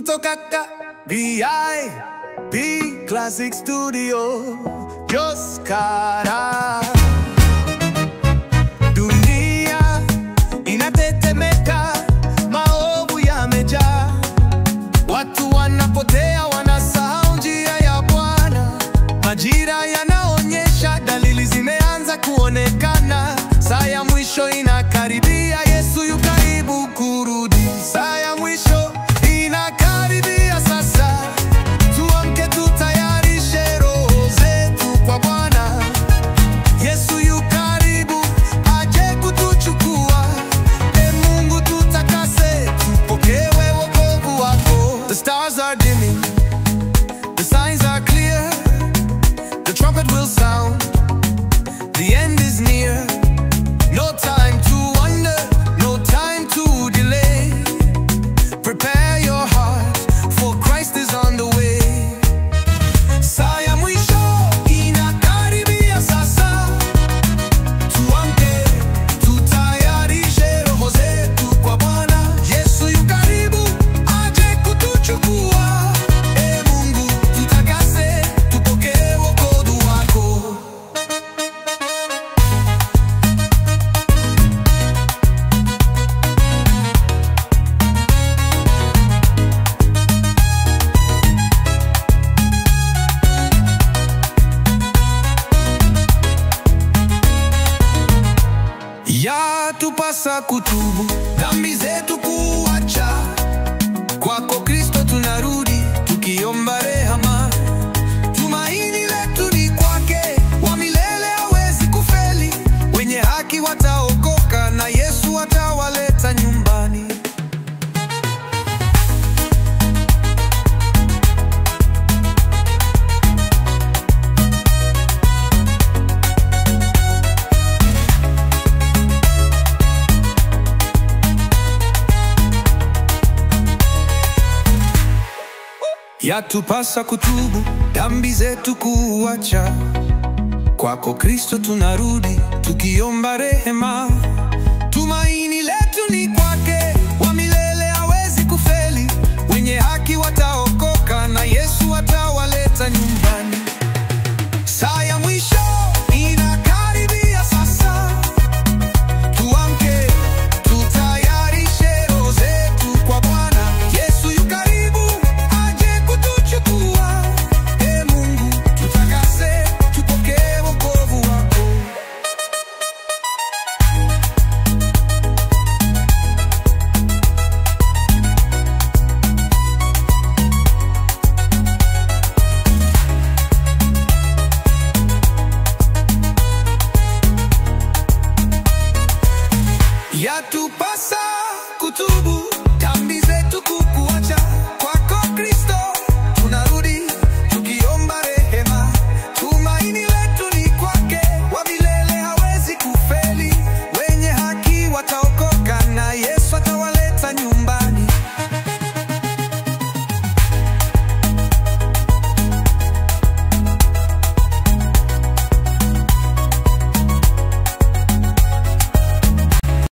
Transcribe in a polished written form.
Kutoka BIP Classic Studio, Yoskara. Dunia inatetemeka, maovu yamejaa, watu wanapotea, wanasahau njia ya Bwana. Majira yanaonyesha, dalili zimeanza kuonekana, saa ya mwisho inakaribia, Yesu yu karibu kurudi. Saa ya mwisho inakaribia sasa, tuamke tutayarishe roho zetu kwa Bwana. Yesu yu karibu aje kutuchukua, Mungu tutakase, tupokewe wokovu wako. The stars are dimming, the signs are clear, the trumpet will sound, the end is near. No time to wonder, no time to delay. Prepare your heart, for Christ is on the way. Saa ya mwisho inakaribia sasa, tuamke tutayarishe roho zetu kwa Bwana. Yesu yu karibu aje kutuchukua, Mungu tutakase, tupokee wokovu wako. Yatupasa kutubu, dhambi zetu kuacha, kwako Kristo tunarudi, tukiomba rehema. Tumaini letu ni kwake, wa milele hawezi kufeli. Wenye haki wataokoka, na Yesu atawaleta nyumbani. Yatupasa kutubu, dhambi zetu kuacha, kwako Kristo tunarudi, tukiomba rehema. Tumaini letu ni kwake, wa milele hawezi kufeli. Wenye haki wataokoka, na Yesu atawaleta nyumbani. Saa ya mwisho inakaribia sasa, tuamke tutayarishe roho zetu kwa Bwana. Yesu yu karibu aje kutuchukua, Mungu tutakase, tupokee wokovu wako. Yatupasa